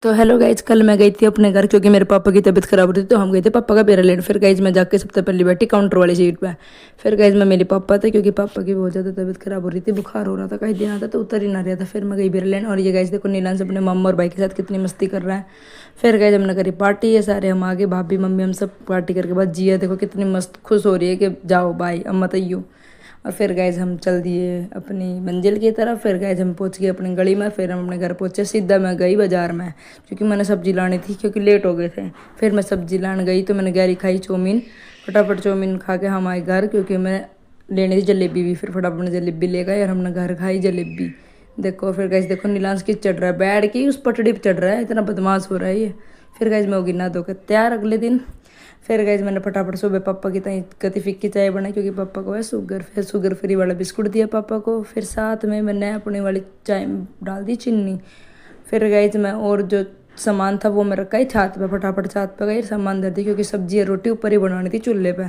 तो hello guys, कल मैं गई थी अपने घर क्योंकि मेरे पापा की तबीयत खराब हो रही थी। तो हम गए थे पापा का पेरा लेने। फिर गाइज मैं जाके सबसे पहले बैठी काउंटर वाली सीट पे। फिर गाइज मैं मेरे पापा थे क्योंकि पापा की बहुत ज़्यादा तबीयत खराब हो रही थी, बुखार हो रहा था, कई दिन आता तो उतर ही ना रहा था। फिर मैं गई पेरा लेने और ये गाइज देखो नीलांश अपने मम्मा और भाई के साथ कितनी मस्ती कर रहा है। फिर गाइज हमने करी पार्टी, है सारे हम आगे, भाभी मम्मी हम सब पार्टी करके बाद जिया देखो कितनी मस्त खुश हो रही है कि जाओ भाई अम्मा तैयो। और फिर गाइज हम चल दिए अपनी मंजिल की तरफ। फिर गाइज हम पहुंच गए अपनी गली में। फिर हम अपने घर पहुंचे, सीधा मैं गई बाजार में क्योंकि मैंने सब्जी लानी थी क्योंकि लेट हो गए थे। फिर मैं सब्जी लाने गई तो मैंने गहरी खाई चाउमीन। फटाफट चाउमीन खा के हम आए घर क्योंकि मैं लेनी थी जलेबी भी। फिर फटाफट जलेबी ले गए और हमने घर खाई जलेबी। देखो फिर गाइज देखो नीलांश किस चढ़ रहा है, बैठ के उस पटड़ी पर चढ़ रहा है, इतना बदमाश हो रहा है ये। फिर गाइज मैं होगी नहा धोकर तैयार अगले दिन। फिर गाइज मैंने फटाफट सुबह पापा की तई कति फिक्की चाय बनाई क्योंकि पापा को है शुगर। फिर शुगर फ्री वाला बिस्कुट दिया पापा को। फिर साथ में मैंने अपने वाली चाय डाल दी चीनी। फिर गाइज मैं और जो सामान था वो मैं रखा ही छात पे, फटाफट छात पे गई सामान धर दी क्योंकि सब्जी या रोटी ऊपर ही बनानी थी चूल्हे पे।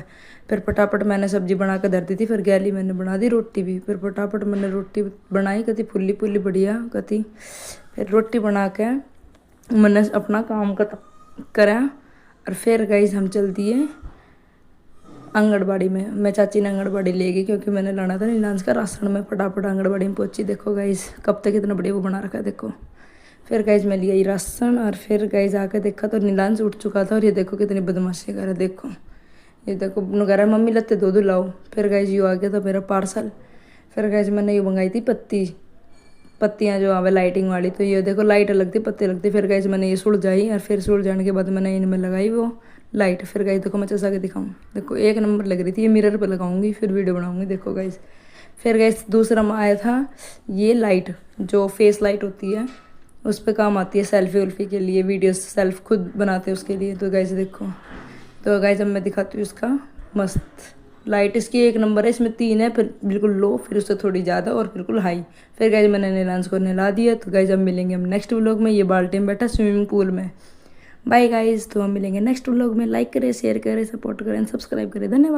फिर फटाफट मैंने सब्जी बना कर धर दी थी। फिर गैली मैंने बना दी रोटी भी। फिर फटाफट मैंने रोटी बनाई, कति फुल्ली फुल्ली बढ़िया कति। फिर रोटी बना के मैंने अपना काम करा। और फिर गाइज हम चल दिए आंगनबाड़ी में। मैं चाची ने आंगनबाड़ी ले गई क्योंकि मैंने लाना था नीलांश का राशन। में फटाफट आंगनबाड़ी में पहुंची। देखो गाइज कब तक इतना बढ़िया वो बना रखा है देखो। फिर गाइज मैं लिया राशन और फिर गाइज आके देखा तो नीलांश उठ चुका था। और ये देखो कितनी बदमाशी कर रहा है, देखो ये देखो कह रहा है मम्मी लत्ते दो लाओ। फिर गाइज यू आ गया था मेरा पार्सल। फिर गाइज मैंने ये मंगाई थी पत्तियाँ जो आवे लाइटिंग वाली। तो ये देखो लाइट अलग थी, पत्ती अलग थी। फिर गाइज मैंने ये सुलझाई और फिर सुलझाने के बाद मैंने इनमें लगाई वो लाइट। फिर गाइज देखो मैं चसा के दिखाऊँ, देखो एक नंबर लग रही थी। ये मिरर पर लगाऊंगी फिर वीडियो बनाऊंगी देखो गाइज। फिर गाइज दूसरा में आया था ये लाइट जो फेस लाइट होती है, उस पर काम आती है सेल्फी वेल्फी के लिए, वीडियो सेल्फ खुद बनाते हैं उसके लिए। तो गाइज देखो, तो गाइज अब मैं दिखाती हूँ इसका मस्त लाइट। इसकी एक नंबर है, इसमें 3 है, फिर बिल्कुल लो, फिर उससे थोड़ी ज़्यादा और बिल्कुल हाई। फिर गाइज मैंने नीलांश को नहला दिया। तो गाइज अब मिलेंगे हम नेक्स्ट व्लॉग में। ये बाल्टी में बैठा स्विमिंग पूल में। बाय गाइज, तो हम मिलेंगे नेक्स्ट व्लॉग में। लाइक करें, शेयर करें, सपोर्ट करें, सब्सक्राइब करें। धन्यवाद।